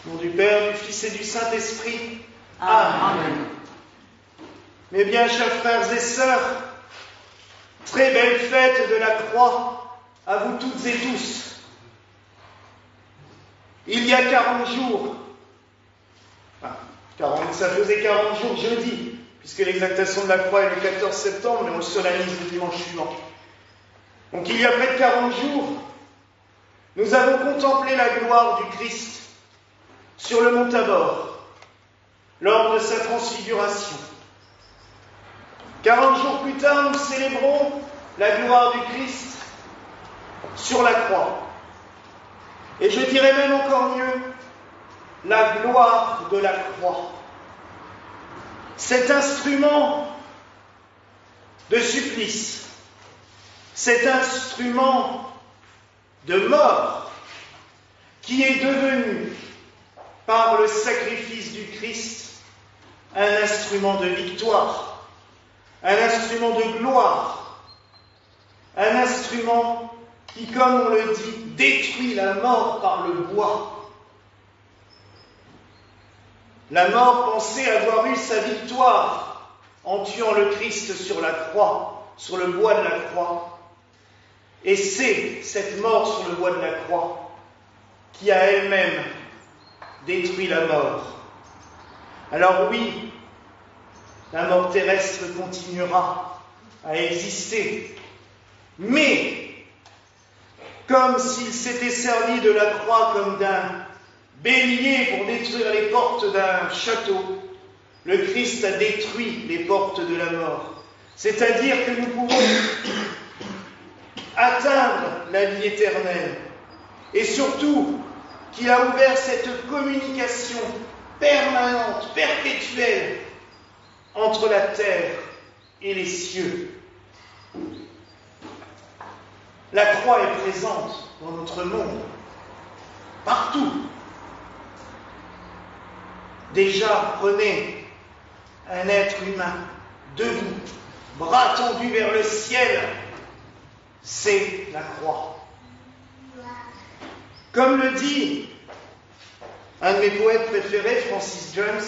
Au nom du Père, du Fils et du Saint-Esprit. Amen. Mes bien chers frères et sœurs, très belle fête de la croix à vous toutes et tous. Il y a 40 jours, ça faisait 40 jours jeudi, puisque l'exaltation de la croix est le 14 septembre, mais on le solennise le dimanche suivant. Donc il y a près de 40 jours, nous avons contemplé la gloire du Christ sur le mont Tabor, lors de sa transfiguration. 40 jours plus tard, nous célébrons la gloire du Christ sur la croix. Et je dirais même encore mieux, la gloire de la croix. Cet instrument de supplice, cet instrument de mort qui est devenu, par le sacrifice du Christ, un instrument de victoire, un instrument de gloire, un instrument qui, comme on le dit, détruit la mort par le bois. La mort pensait avoir eu sa victoire en tuant le Christ sur la croix, sur le bois de la croix. Et c'est cette mort sur le bois de la croix qui a elle-même détruit la mort. Alors oui, la mort terrestre continuera à exister, mais comme s'il s'était servi de la croix comme d'un bélier pour détruire les portes d'un château, le Christ a détruit les portes de la mort. C'est-à-dire que nous pouvons atteindre la vie éternelle. Et surtout, qu'il a ouvert cette communication permanente, perpétuelle, entre la terre et les cieux. La croix est présente dans notre monde, partout. Déjà, prenez un être humain, debout, bras tendus vers le ciel, c'est la croix. Comme le dit un de mes poètes préférés, Francis James,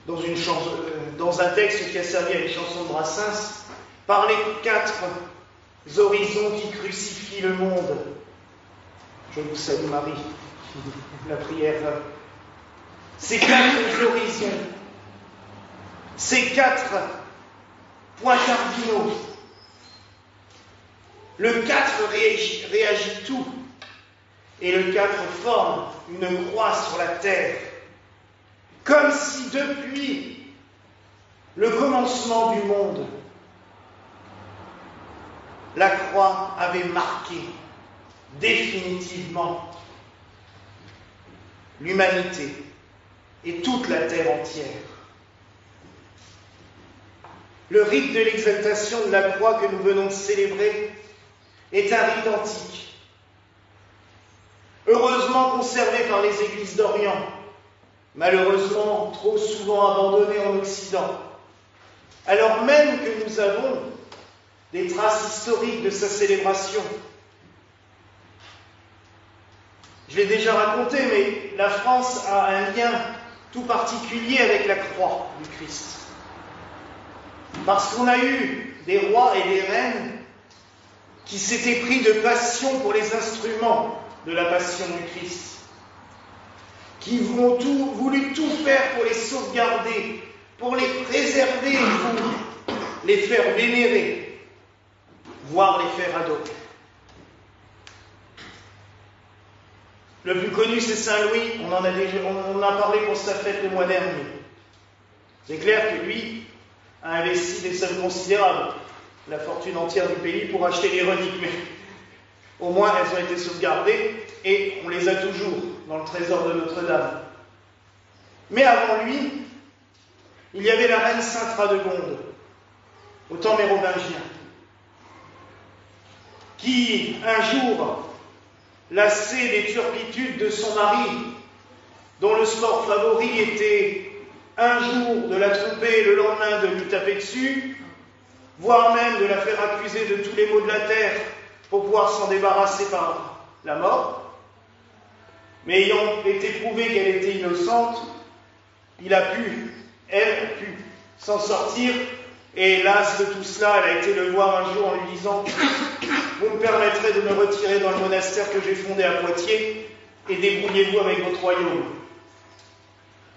dans un texte qui a servi à une chanson de Brassens, par les 4 horizons qui crucifient le monde. Je vous salue Marie, la prière. Ces 4 horizons, ces 4 points cardinaux, le 4 réagit tout, et le 4 forme une croix sur la terre, comme si depuis le commencement du monde, la croix avait marqué définitivement l'humanité et toute la terre entière. Le rite de l'exaltation de la croix que nous venons de célébrer est un rite antique, heureusement conservé par les églises d'Orient, malheureusement trop souvent abandonné en Occident, alors même que nous avons des traces historiques de sa célébration. Je l'ai déjà raconté, mais la France a un lien tout particulier avec la croix du Christ. Parce qu'on a eu des rois et des reines qui s'étaient pris de passion pour les instruments de la passion du Christ, qui ont voulu tout faire pour les sauvegarder, pour les préserver, pour les faire vénérer, voire les faire adorer. Le plus connu, c'est Saint Louis, on en a parlé pour sa fête le mois dernier. C'est clair que lui a investi des sommes considérables, la fortune entière du pays, pour acheter les reliques, mais au moins elles ont été sauvegardées et on les a toujours dans le trésor de Notre-Dame. Mais avant lui, il y avait la reine Sainte-Radegonde, au temps mérovingien, qui, un jour, lassée des turpitudes de son mari, dont le sport favori était un jour de la tromper et le lendemain de lui taper dessus, voire même de la faire accuser de tous les maux de la terre pour pouvoir s'en débarrasser par la mort, mais ayant été prouvé qu'elle était innocente, elle a pu s'en sortir, et lasse de tout cela, elle a été le voir un jour en lui disant « Vous me permettrez de me retirer dans le monastère que j'ai fondé à Poitiers, et débrouillez-vous avec votre royaume. »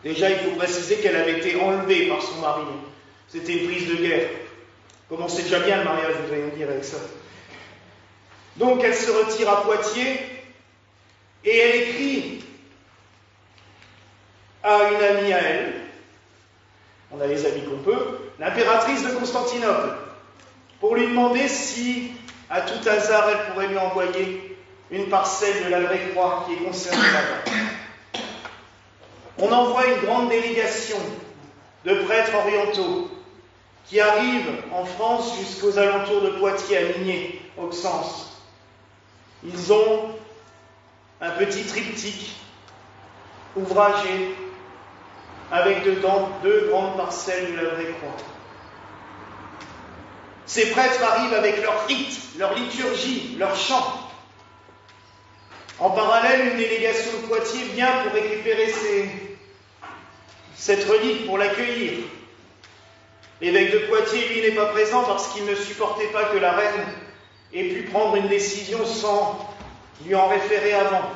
Déjà, il faut préciser qu'elle avait été enlevée par son mari. C'était une prise de guerre. Commençait déjà bien le mariage, vous allez me dire, avec ça. Donc, elle se retire à Poitiers, et elle écrit à une amie à elle, on a les amis qu'on peut, l'impératrice de Constantinople, pour lui demander si, à tout hasard, elle pourrait lui envoyer une parcelle de la vraie croix qui est concernée là-bas. On envoie une grande délégation de prêtres orientaux qui arrivent en France jusqu'aux alentours de Poitiers, à Migné, Auxances. Ils ont un petit triptyque ouvragé avec dedans 2 grandes parcelles de la vraie croix. Ces prêtres arrivent avec leurs rites, leur liturgie, leurs chants. En parallèle, une délégation de Poitiers vient pour récupérer cette relique, pour l'accueillir. L'évêque de Poitiers, lui, n'est pas présent parce qu'il ne supportait pas que la reine ait pu prendre une décision sans lui en référer avant.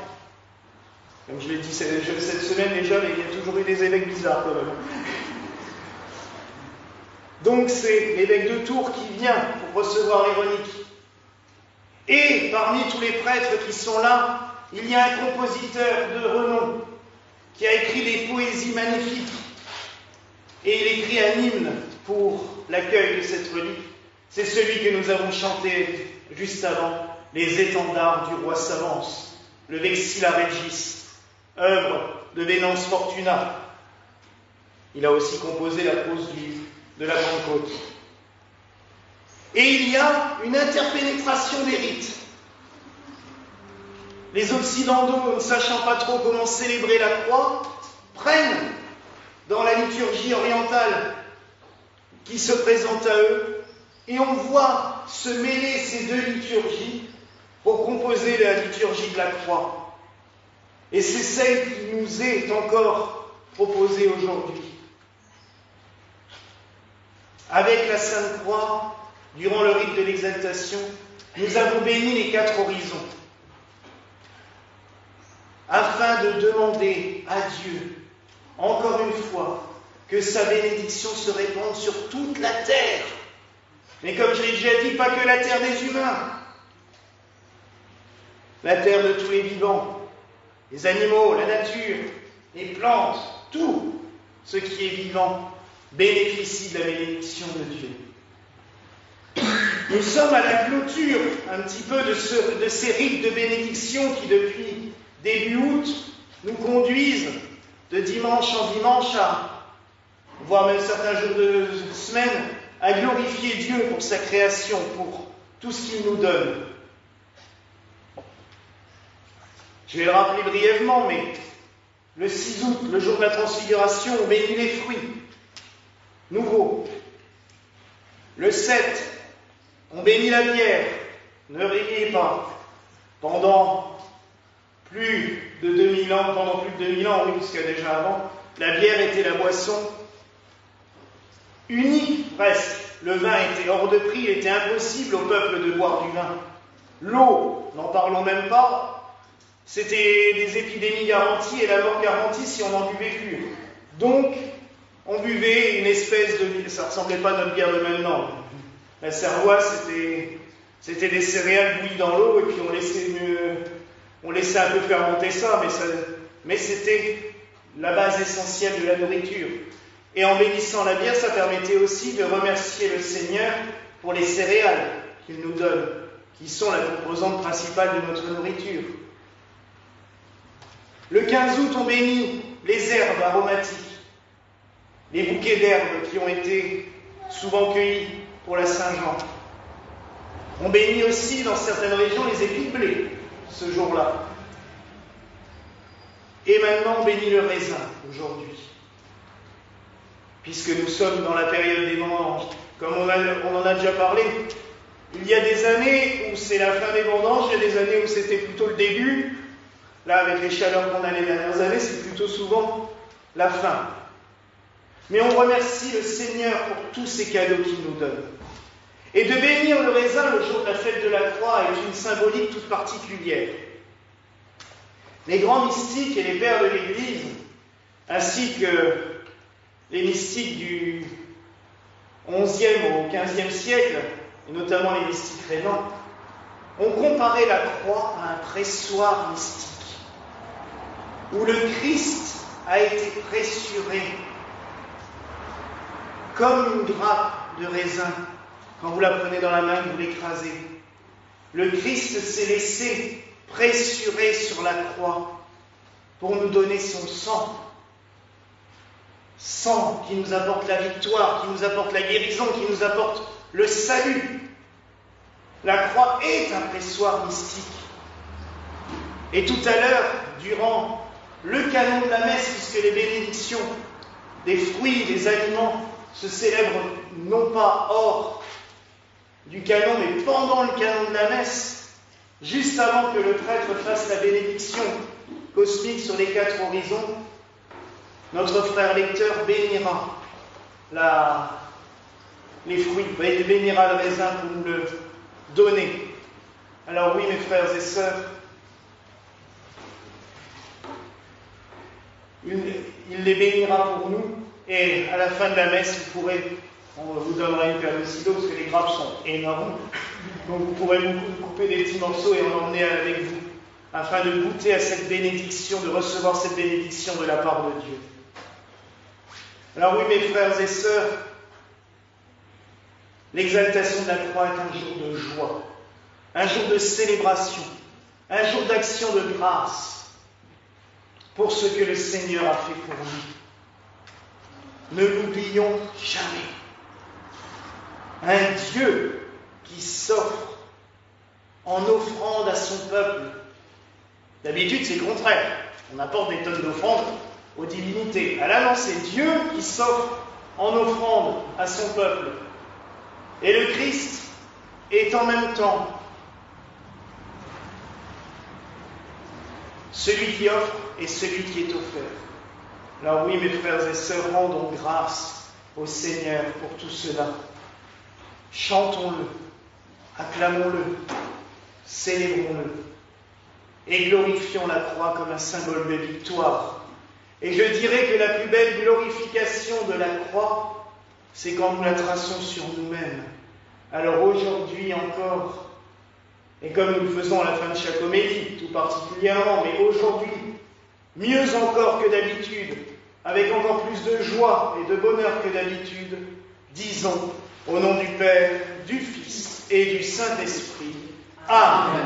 Comme je l'ai dit cette semaine déjà, il y a toujours eu des évêques bizarres quand même. Donc c'est l'évêque de Tours qui vient pour recevoir les reliques. Et parmi tous les prêtres qui sont là, il y a un compositeur de renom qui a écrit des poésies magnifiques. Et il écrit un hymne pour l'accueil de cette relique. C'est celui que nous avons chanté juste avant, les étendards du roi s'avancent, le Vexilla Regis, œuvre de Venance Fortuna. Il a aussi composé la prose de la Pentecôte. Et il y a une interpénétration des rites. Les Occidentaux, ne sachant pas trop comment célébrer la croix, prennent dans la liturgie orientale qui se présente à eux, et on voit se mêler ces 2 liturgies pour composer la liturgie de la croix. Et c'est celle qui nous est encore proposée aujourd'hui. Avec la Sainte Croix, durant le rite de l'exaltation, nous avons béni les 4 horizons, afin de demander à Dieu, encore une fois, que sa bénédiction se répande sur toute la terre. Mais comme je l'ai déjà dit, pas que la terre des humains, la terre de tous les vivants, les animaux, la nature, les plantes, tout ce qui est vivant bénéficie de la bénédiction de Dieu. Nous sommes à la clôture un petit peu de ces rites de bénédiction qui, depuis début août, nous conduisent de dimanche en dimanche, voire même certains jours de semaine, à glorifier Dieu pour sa création, pour tout ce qu'il nous donne. Je vais le rappeler brièvement, mais le 6 août, le jour de la transfiguration, on bénit les fruits nouveaux. Le 7, on bénit la bière. Ne riez pas. Pendant plus de 2000 ans, oui, parce qu'il y a déjà avant, la bière était la boisson unique presque. Le vin était hors de prix, il était impossible au peuple de boire du vin. L'eau, n'en parlons même pas, c'était des épidémies garanties et la mort garantie si on n'en buvait plus. Donc, on buvait une espèce de... Ça ne ressemblait pas à notre bière de maintenant. La cervoise, c'était des céréales bouillies dans l'eau et puis on laissait un peu fermenter ça, mais c'était la base essentielle de la nourriture. Et en bénissant la bière, ça permettait aussi de remercier le Seigneur pour les céréales qu'il nous donne, qui sont la composante principale de notre nourriture. Le 15 août, on bénit les herbes aromatiques, les bouquets d'herbes qui ont été souvent cueillis pour la Saint-Jean. On bénit aussi dans certaines régions les épis de blé ce jour-là. Et maintenant, on bénit le raisin aujourd'hui, puisque nous sommes dans la période des vendanges. Comme on en a déjà parlé, il y a des années où c'est la fin des vendanges, il y a des années où c'était plutôt le début. Là, avec les chaleurs qu'on a les dernières années, c'est plutôt souvent la faim. Mais on remercie le Seigneur pour tous ces cadeaux qu'il nous donne. Et de bénir le raisin le jour de la fête de la croix est une symbolique toute particulière. Les grands mystiques et les pères de l'Église, ainsi que les mystiques du XIe au XVe siècle, et notamment les mystiques rénans, ont comparé la croix à un pressoir mystique, où le Christ a été pressuré comme une grappe de raisin. Quand vous la prenez dans la main, vous l'écrasez. Le Christ s'est laissé pressurer sur la croix pour nous donner son sang. Sang qui nous apporte la victoire, qui nous apporte la guérison, qui nous apporte le salut. La croix est un pressoir mystique. Et tout à l'heure, durant le canon de la messe, puisque les bénédictions des fruits, des aliments se célèbrent non pas hors du canon, mais pendant le canon de la messe, juste avant que le prêtre fasse la bénédiction cosmique sur les 4 horizons, notre frère lecteur bénira les fruits, bénira le raisin pour nous le donner. Alors oui, mes frères et sœurs, il les bénira pour nous, et à la fin de la messe, on vous donnera une paire de ciseaux, parce que les grappes sont énormes, donc vous pourrez vous couper des petits morceaux et en emmener avec vous, afin de goûter à cette bénédiction, de recevoir cette bénédiction de la part de Dieu. Alors oui, mes frères et sœurs, l'exaltation de la croix est un jour de joie, un jour de célébration, un jour d'action de grâce pour ce que le Seigneur a fait pour nous. Ne l'oublions jamais. Un Dieu qui s'offre en offrande à son peuple. D'habitude, c'est le contraire. On apporte des tonnes d'offrandes aux divinités. Ah là, non, c'est Dieu qui s'offre en offrande à son peuple. Et le Christ est en même temps celui qui offre et celui qui est offert. Alors oui, mes frères et sœurs, rendons grâce au Seigneur pour tout cela. Chantons-le, acclamons-le, célébrons-le et glorifions la croix comme un symbole de victoire. Et je dirais que la plus belle glorification de la croix, c'est quand nous la traçons sur nous-mêmes. Alors aujourd'hui encore, et comme nous le faisons à la fin de chaque homélie, tout particulièrement, mais aujourd'hui, mieux encore que d'habitude, avec encore plus de joie et de bonheur que d'habitude, disons, au nom du Père, du Fils et du Saint-Esprit, Amen.